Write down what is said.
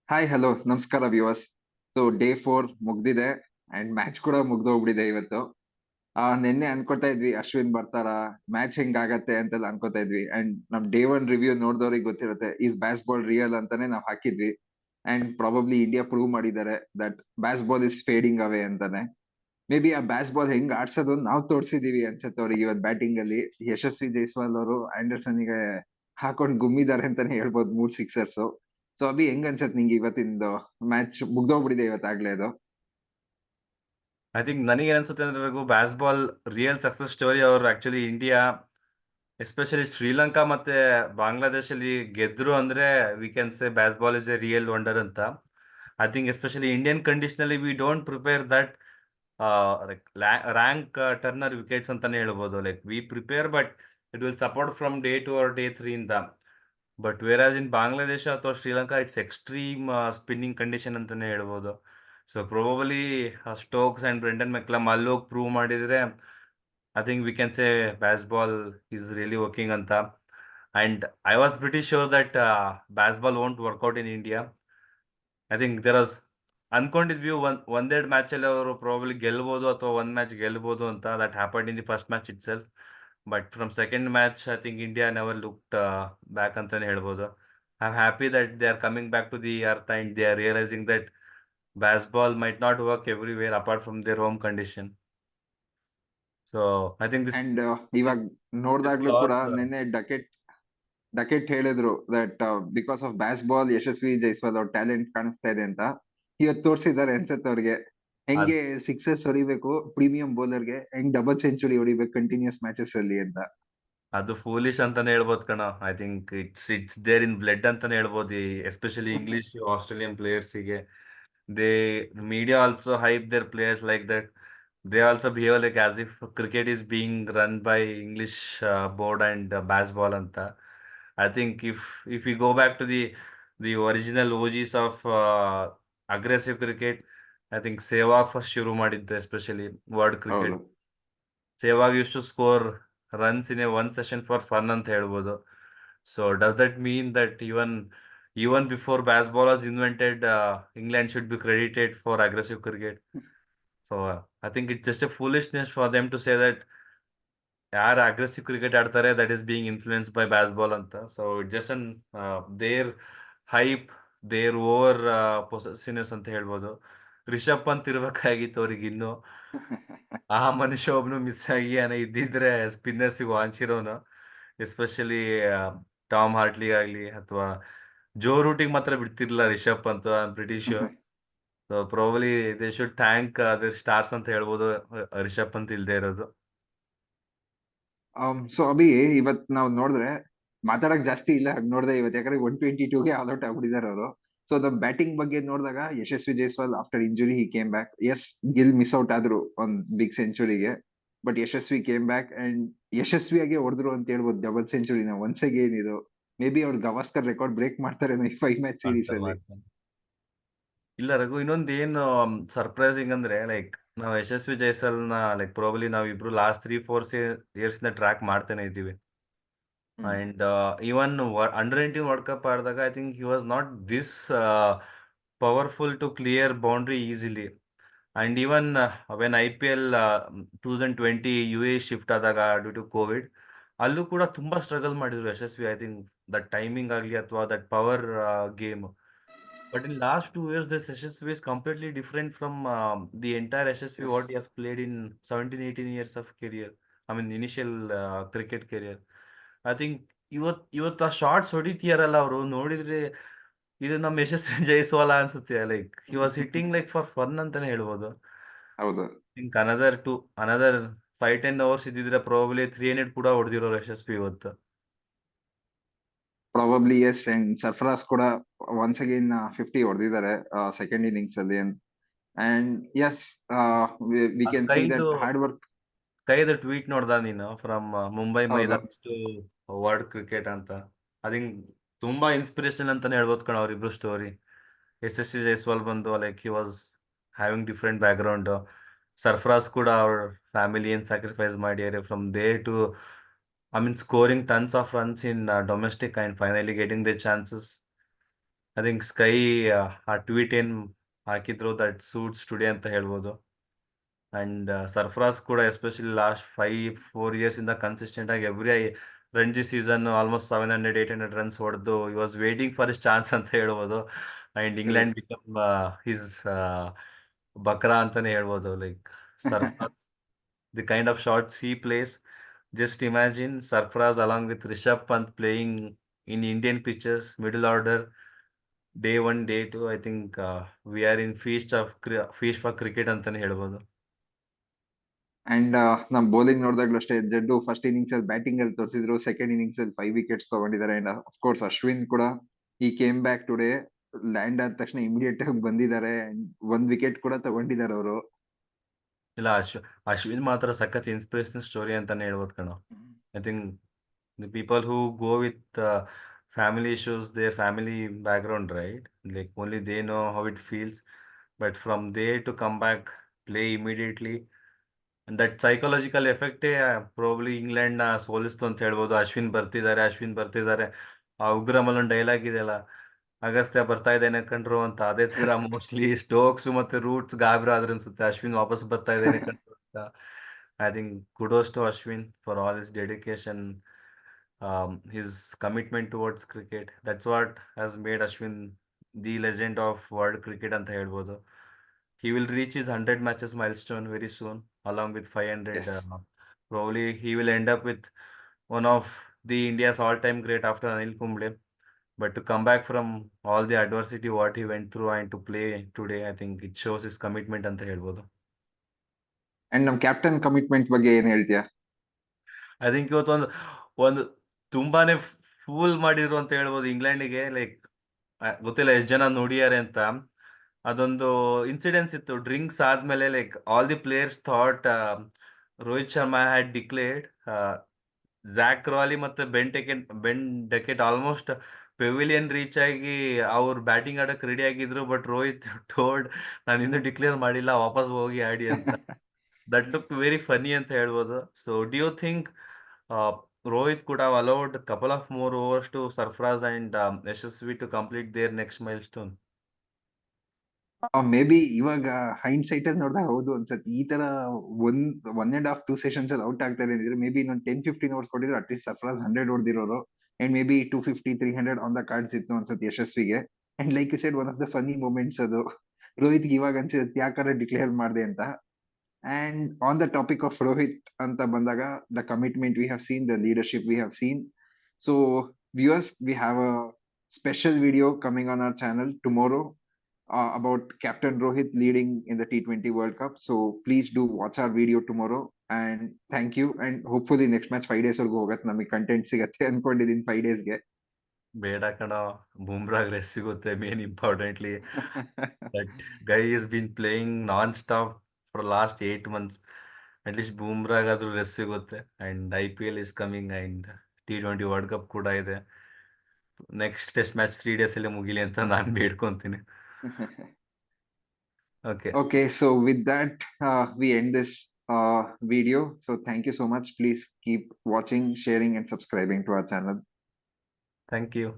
Hi hello ನಮಸ್ಕಾರ viewers. So day 4 ಮುಗ್ದಿದೆ and match ಕೂಡ ಮುಗ್ದೋಗ್ಬಿಟ್ಟಿದೆ ಇವತ್ತು. ನಿನ್ನೆ ಅನ್ಕೋತಾ ಇದ್ವಿ ಅಶ್ವಿನ್ ಬರ್ತಾರ, ಮ್ಯಾಚ್ ಹೆಂಗಾಗತ್ತೆ ಅಂತೆಲ್ಲ ಅನ್ಕೋತಾ ಇದ್ವಿ. ಅಂಡ್ ನಮ್ ಡೇ 1 ರಿವ್ಯೂ ನೋಡ್ದವ್ರಿಗೆ ಗೊತ್ತಿರುತ್ತೆ, ಈಸ್ ಬ್ಯಾಸ್ ಬಾಲ್ ರಿಯಲ್ ಅಂತಾನೆ ನಾವ್ ಹಾಕಿದ್ವಿ. ಅಂಡ್ ಪ್ರಾಬಬ್ಲಿ ಇಂಡಿಯಾ ಪ್ರೂವ್ ಮಾಡಿದ್ದಾರೆ ದಟ್ ಬ್ಯಾಸ್ ಬಾಲ್ ಇಸ್ ಫೇಡಿಂಗ್ ಅವೇ ಅಂತಾನೆ. ಮೇ ಬಿ ಆ ಬ್ಯಾಸ್ ಬಾಲ್ ಹೆಂಗ್ ಆಡ್ಸೋದು ನಾವ್ ತೋರ್ಸಿದೀವಿ ಅನ್ಸುತ್ತೆ ಅವ್ರಿಗೆ ಇವತ್ ಬ್ಯಾಟಿಂಗ್ ಅಲ್ಲಿ. ಯಶಸ್ವಿ ಜೈಸ್ವಾಲ್ ಅವರು ಆಂಡರ್ಸನ್ ಗೆ ಹಾಕೊಂಡ್ ಗುಮ್ಮಿದ್ದಾರೆ ಅಂತಾನೆ ಹೇಳ್ಬೋದು 3 ಸಿಕ್ಸರ್ಸ್. ಸೊ ಅಭಿ ಹೆಂಗ್ ಅನ್ಸತ್ ನಿಂಗೆ ಇವತ್ತಿಂದು ಮ್ಯಾಚ್ ಮುಗ್ದೋಗ್ಬಿಟ್ಟಿದೆ ಇವತ್ತಾಗ್ಲೇ ಅದು. ಐ ಥಿಂಕ್ ನನಗೇನ್ ಅನ್ಸುತ್ತೆ ಅಂದ್ರೆ Raghu, Bazball real success story ಅವರು ಆಕ್ಚುಲಿ ಇಂಡಿಯಾ, ಎಸ್ಪೆಷಲಿ ಶ್ರೀಲಂಕಾ ಮತ್ತೆ ಬಾಂಗ್ಲಾದೇಶಲ್ಲಿ ಗೆದ್ರು ಅಂದ್ರೆ we can say Bazball is a real wonder ಅಂತ. ಐ ಥಿಂಕ್ ಎಸ್ಪೆಷಲಿ ಇಂಡಿಯನ್ ಕಂಡೀಷನಲ್ಲಿ we don't prepare that like rank turner wickets ಅಂತಾನೆ ಹೇಳ್ಬೋದು. Like we prepare but it will support from day 2 or day 3 ಇಂದ. But whereas in Bangladesh ಅಥವಾ Sri Lanka it's extreme spinning condition ಅಂತಾನೆ ಹೇಳ್ಬೋದು. So ಪ್ರೊಬಬಲಿ Stokes and Brendon McCullum ಅಲ್ಲೋಗಿ prove ಮಾಡಿದ್ರೆ I think we can say Bazball is really working ಅಂತ. And I was pretty sure that Bazball won't work out in India. I think there was ಅನ್ಕೊಂಡಿದ್ವಿ ಒಂದೆರಡು ಮ್ಯಾಚಲ್ಲಿ ಅವರು probably ಗೆಲ್ಬೋದು ಅಥವಾ ಒಂದು match ಗೆಲ್ಬೋದು ಅಂತ. That happened in the first match itself. But from second match I think India never looked back ಅಂತಾನೆ ಹೇಳ್ಬೋದು. I am happy that they are coming back to the earth and they are realising that baseball might not work everywhere apart from their home condition. So I think this and this ಇವಾಗ this ನೋಡ್ದಾಗ್ಲೂ ಕೂಡ loss. ನಿನ್ನೆ ಡಕೆಟ್ ಹೇಳಿದ್ರು that because of ಬ್ಯಾಸ್ ball ಯಶಸ್ವಿ ಜೈಸ್ವಾಲ್ ಅವ್ರ talent ಕಾಣಿಸ್ತಾ ಇದೆ ಅಂತ. ಇವತ್ತು ತೋರ್ಸಿದ್ದಾರೆ ಅನ್ಸತ್ತೆ ಅವ್ರಿಗೆ ಹೆಂಗೆ ಸಿಕ್ಸಸ್ ಹೊಡಿಬೇಕು ಪ್ರೀಮಿಯಂ ಬೌಲರ್ಗೆ, ಹೆಂಗ್ ಡಬಲ್ ಸೆಂಚುರಿ ಹೊಡಿಬೇಕು ಕಂಟಿನ್ಯೂಸ್ ಮ್ಯಾಚಸ್ ಅಲ್ಲಿ ಅಂತ. ಅದು ಫೂಲಿಶ್ ಅಂತಾನೆ ಹೇಳ್ಬೋದು ಕಣ. I think it's there in blood ಅಂತಾನೆ ಹೇಳ್ಬೋದು, ಎಸ್ಪೆಷಲಿ ಇಂಗ್ಲಿಷ್ ಆಸ್ಟ್ರೇಲಿಯನ್ ಪ್ಲೇಯರ್ಸಿಗೆ. They media also hype their players like that. They also behave like as if cricket is being run by English board and Bazball ಅಂತ. I think if you go back to the original OGs of aggressive cricket, I think Sehwag first ಶುರು ಮಾಡಿದ್ದು, especially world ಹೌದು. Cricket. Sehwag use to score runs in a one session for fun ಅಂತ ಹೇಳ್ಬೋದು. So does that mean that even before baseball was invented, England should be credited for aggressive cricket? So I think it's just a foolishness for them to say that ಯಾರು aggressive cricket ಆಡ್ತಾರೆ that is being influence by Bazball ಅಂತ. So it just on their hype, their over possessiveness ಅಂತ ಹೇಳ್ಬೋದು. ರಿಷಬ್ ಪಂತ್ ಇರ್ಬೇಕಾಗಿತ್ತು ಅವ್ರಿಗೆ ಇನ್ನು. ಆ ಮನುಷ್ಯ ಒಬ್ನು miss ಆಗಿ ಏನೋ ಇದ್ದಿದ್ರೆ ಸ್ಪಿನ್ನರ್ಸಿಗೆ ವಾಂಚಿರೋನು. ಎಸ್ಪೆಷಲಿ ಟಾಮ್ ಹಾರ್ಟ್ಲಿ ಆಗಲಿ ಅಥವಾ ಜೋ ರೂಟಿಗೆ ಮಾತ್ರ ಬಿಡ್ತಿರ್ಲಿಲ್ಲ Rishabh Pant, I am pretty sure. So probably they should thank their stars ಅಂತ ಹೇಳ್ಬೋದು, ರಿಷಬ್ ಪಂತ್ ಇಲ್ದೇ ಇರೋದು. ಸೊ ಅಭಿ ಇವತ್ ನಾವ್ ನೋಡಿದ್ರೆ ಮಾತಾಡಕ್ ಜಾಸ್ತಿ ಇಲ್ಲ ಹಾಗೆ ನೋಡ್ದೆ ಇವತ್ತು, ಯಾಕಂದ್ರೆ 122ಗೆ ಆಲ್ ಔಟ್ ಆಗ್ಬಿಟ್ಟಿದ್ದಾರೆ ಅವರು. ಸೊ ದ ಬ್ಯಾಟಿಂಗ್ ಬಗ್ಗೆ ನೋಡಿದಾಗ Yashasvi Jaiswal after injury he came back. Yes, Gill miss out ಆದ್ರು ಒಂದ್ ಬಿಗ್ ಸೆಂಚುರಿಗೆ, but Yashasvi came back and ಯಶಸ್ವಿಯಾಗೆ ಹೊಡೆದ್ರು ಅಂತ ಹೇಳ್ಬೋದು ಡಬಲ್ ಸೆಂಚುರಿನ ಒನ್ಸ್ ಅಗೇನ್. ಇದು ಮೇ ಬಿ ಅವ್ರು ಗವಾಸ್ಕರ್ ರೆಕಾರ್ಡ್ ಬ್ರೇಕ್ ಮಾಡ್ತಾರೆ ಈ 5 ಮ್ಯಾಚ್ ಸೀರೀಸ್ ಮಾಡ್ತಾರೆ ಅಲ್ಲಿ. ಮಾಡ್ತಾರೆ. ಇಲ್ಲ ರಘು, ಇನ್ನೊಂದು ಏನು ಸರ್ಪ್ರೈಸಿಂಗ್ ಅಂದ್ರೆ ಲೈಕ್ ನಾವು ಯಶಸ್ವಿ ಜೈಸಲ್ನ ಲೈಕ್ ಪ್ರಾಬಲಿ ನಾವು ಇಬ್ರು ಲಾಸ್ಟ್ 3-4 ಇಯರ್ಸ್ ಟ್ರ್ಯಾಕ್ ಮಾಡ್ತಾನೆ ಇದ್ದೀವಿ. Hmm. And even under 19 world cup ಆಡಿದಾಗ I think he was not this powerful to clear boundary easily. And even when IPL 2020 UAE shift ಆದಾಗ ಡ್ಯೂ ಟು ಕೋವಿಡ್, ಅಲ್ಲೂ ಕೂಡ ತುಂಬಾ struggle ಮಾಡಿದ್ರು Yashasvi. I think that timing ಆಗಲಿ ಅಥವಾ that power game. But in last 2 years, this SSV is completely different from the entire SSV S. what he has played in 17-18 years of career. I mean, initial cricket career. I think ಇವತ್ತು ಆ shorts ಹೊಡಿತೀಯಾರಲ್ಲ ಅವರು ನೋಡಿದ್ರೆ ಇದು ನಮ್ಮ ಯಶಸ್ವಿ ಜೈಸ್ವಾಲ ಅನ್ಸುತ್ತೆ. Like he was hitting like for fun ಅಂತಾನೆ ಹೇಳ್ಬೋದು. ಹೌದು. ಥಿಂಕ್ ಅನದರ್ 5-10 overs ಇದ್ದಿದ್ರೆ ಪ್ರಾಬಬ್ಲಿ 300 ಕೂಡ ಹೊಡೆದಿರೋರು ಯಶಸ್ವಿ ಇವತ್ತು. Probably S. ಅಂಡ್ ಸರ್ಫರಾಜ್ ಕೂಡ ಒನ್ಸ್ ಅಗೇನ್ 50 ಹೊಡೆದಿದ್ದಾರೆ ಸೆಕೆಂಡ್ ಇನ್ನಿಂಗ್ಸ್ ಅಲ್ಲಿ. And yes, we ah can see ಸ್ಕೈದು ದಟ್ ಹಾರ್ಡ್ ವರ್ಕ್. ಸ್ಕೈದು ಟ್ವೀಟ್ ನೋಡ್ದ ನೀನು, ಫ್ರಮ್ ಮುಂಬೈ ಹೌದು. ಮೈದಾನ್ಸ್ ಟು ವರ್ಲ್ಡ್ ಕ್ರಿಕೆಟ್ ಅಂತ. ಐ ಥಿಂಕ್ ತುಂಬಾ ಇನ್ಸ್ಪಿರೇಷನ್ ಅಂತಾನೆ ಹೇಳ್ಬೋದು ಕಣ ಅವ್ರಿಬ್ರು ಸ್ಟೋರಿ. SSC ಜೈಸ್ವಾಲ್ ಬಂದು like he was having different background. Sarfaraz ಕೂಡ ಅವ್ರ ಫ್ಯಾಮಿಲಿ ಏನು ಸ್ಯಾಕ್ರಿಫೈಸ್ ಮಾಡ್ಯಾರೆ from they to I mean scoring tons of runs in domestic and finally getting the chances. I think sky ಆ ಟ್ವೀಟ್ ಏನ್ ಹಾಕಿದ್ರು ದಟ್ ಸೂಟ್ಸ್ ಟುಡೇ ಅಂತ ಹೇಳ್ಬೋದು. And Sarfaraz ಕೂಡ ಎಸ್ಪೆಷಲಿ ಲಾಸ್ಟ್ 4 years ಇಂದ ಕನ್ಸಿಸ್ಟೆಂಟ್ ಆಗಿ every Ranji season almost 700-800 runs ಹೊಡೆದು he was waiting for his chance ಅಂತ ಹೇಳ್ಬೋದು. And England Correct. Become his ಬಕ್ರಾ ಅಂತಾನೆ ಹೇಳ್ಬೋದು. Like Sarfaraz, the kind of shots he plays, just imagine Sarfaraz along with Rishabh Pant playing in Indian pitches, middle order, day 1, day 2. I think we are in feast for cricket ಅಂತಾನೆ ಹೇಳ್ಬೋದು. And ನಮ್ bowling ನೋಡಿದಾಗ್ಲೂ ಅಷ್ಟೇ, ಜಡ್ಡು first innings ಅಲ್ಲಿ batting ಅಲ್ಲಿ ತೋರಿಸಿದ್ರು, second innings ಅಲ್ಲಿ 5 wickets ತಗೊಂಡಿದ್ದಾರೆ. And of course Ashwin ಕೂಡ ಈ ಕೇಮ್ ಬ್ಯಾಕ್ ಟುಡೇ, ಲ್ಯಾಂಡ್ ಆದ ತಕ್ಷಣ ಇಮಿಡಿಯೇಟ್ ಆಗಿ ಬಂದಿದ್ದಾರೆ. 1 ವಿಕೆಟ್ ಕೂಡ ತಗೊಂಡಿದ್ದಾರೆ ಅವರು. ಇಲ್ಲ, ಅಶ್ವಿನ್ ಮಾತ್ರ ಸಖತ್ ಇನ್ಸ್ಪಿರೇಷನಲ್ ಸ್ಟೋರಿ ಅಂತಾನೆ ಹೇಳ್ಬೋದು ಕಣೋ. I think the people who go with family issues, their family background, right? Like only they know how it feels. But from there to come back, play immediately, and that psychological effect probably England ನ ಸೋಲಿಸ್ತು ಅಂತ ಹೇಳ್ಬೋದು. ಅಶ್ವಿನ್ ಬರ್ತಿದ್ದಾರೆ ಆ ಉಗ್ರಮಲ್ ಒಂದು dialogue ಇದೆಯಲ್ಲ, ಅಗಸ್ತ್ಯ ಬರ್ತಾ ಇದ್ದೇನೆ ಕಂಡ್ರು ಅಂತ. ಅದೇ ತರ ಮೋಸ್ಟ್ಲಿ ಸ್ಟೋಕ್ಸ್ ಮತ್ತೆ ರೂಟ್ಸ್ ಗಾಬರಿ ಆದ್ರೆ ಅನ್ಸುತ್ತೆ ಅಶ್ವಿನ್ ವಾಪಸ್ ಬರ್ತಾ ಇದ್ದೇನೆ ಕಂಡ್ರು ಅಂತ. I think kudos to Ashwin for all his dedication, his commitment towards cricket. That's what has made Ashwin the legend of world cricket ಅಂತ ಹೇಳ್ಬೋದು. He will reach his 100 matches milestone very soon, along with 500. Yes. Probably he will end up with one of the India's all-time great after Anil Kumble. But to come back from all the adversity what he went through and to play today, I think it shows his commitment ಅಂತ ಹೇಳ್ಬೋದು. And ನಮ್ captain commitment ಬಗ್ಗೆ ಏನ್ ಹೇಳ್ತೀಯಾ? I think ಇವತ್ತೊಂದು ಒಂದು ತುಂಬಾನೇ pool ಮಾಡಿದ್ರು ಅಂತ ಹೇಳ್ಬೋದು ಇಂಗ್ಲೆಂಡಿಗೆ. ಲೈಕ್ ಗೊತ್ತಿಲ್ಲ ಎಷ್ಟು ಜನ ನೋಡಿದ್ದಾರೆ ಅಂತ. ಅದೊಂದು ಇನ್ಸಿಡೆನ್ಸ್ ಇತ್ತು ಡ್ರಿಂಕ್ಸ್ ಆದ್ಮೇಲೆ. Like all the players thought Rohit Sharma had declared, Zak Crawley ಮತ್ತೆ Ben Duckett almost pavilion reach ಆಗಿ ಅವ್ರು ಬ್ಯಾಟಿಂಗ್ ಆಡಕ್ ರೆಡಿ ಆಗಿದ್ರು. ಬಟ್ ರೋಹಿತ್ ಟೋಲ್ಡ್, ನಾನು ಇನ್ನೂ ಡಿಕ್ಲೇರ್ ಮಾಡಿಲ್ಲ, ವಾಪಸ್ ಹೋಗಿ ಆಡಿ ಅಂತ. ದಟ್ ಲುಕ್ ವೆರಿ ಫನಿ ಅಂತ ಹೇಳ್ಬೋದು. So do you think Rohit could have allowed a couple of more overs to Sarfaraz and Yashasvi to complete their next milestone? May be ಇವಾಗ ಹೈಂಡ್ ಸೈಟ್ ಅಲ್ಲಿ ನೋಡಿದಾಗ ಹೌದು ಅನ್ಸತ್ತೆ. ಈ ತರ 1.5-2 ಸೆಷನ್ಸ್ ಅಲ್ಲಿ ಔಟ್ ಆಗ್ತಾರೆ ಅಂದ್ರೆ ಮೇ ಬಿ ಇನ್ನೊಂದು 10-15 ಓವರ್ಸ್ ಕೊಟ್ಟಿದ್ರು ಅಟ್ಲೀಸ್ಟ್ ಸರ್ಫರಾಜ್ 100 ಹೊಡೆದಿರೋರು. And maybe 250-300 on the cards ಇತ್ತು ಅನ್ಸತ್ತೆ ಯಶಸ್ವಿಗೆ. And like you said, one of the funny moments ಅದು. ರೋಹಿತ್ಗೆ ಇವಾಗ ಅನ್ಸುತ್ತೆ ಯಾಕಾರ ಡಿಕ್ಲೇರ್ ಮಾಡಿದೆ ಅಂತ. And on the topic of Rohit anta bandaga, the commitment we have seen, the leadership we have seen. So viewers, we have a special video coming on our channel tomorrow about Captain Rohit leading in the T20 World Cup. So please do watch our video tomorrow. And thank you. And hopefully next match 5 days ವರ್ಗು ಹೋಗತ್ತೆ, ನಮಗೆ content ಸಿಗತ್ತೆ ಅನ್ಕೊಂಡಿದೀನಿ 5 ಡೇಸ್ಗೆ. ಬೇಡ ಕಣ, ಬುಮ್ರಾಗ್ rest ಸಿಗುತ್ತೆ main importantly. That guy is been playing non stop for last 8 months. At least ಬುಮ್ರಾಗ್ ಆದ್ರೂ ರೆಸ್ಟ್ ಸಿಗುತ್ತೆ. And IPL is coming and T20 world cup ಕೂಡ ಇದೆ. ನೆಕ್ಸ್ಟ್ ಟೆಸ್ಟ್ ಮ್ಯಾಚ್ 3 days ಅಲ್ಲಿ ಮುಗಿಲಿ ಅಂತ ನಾನು ಬೇಡ್ಕೊಂತೀನಿ. Okay. Okay, so with that, we end this video. So thank you so much. Please keep watching, sharing, and subscribing to our channel. Thank you.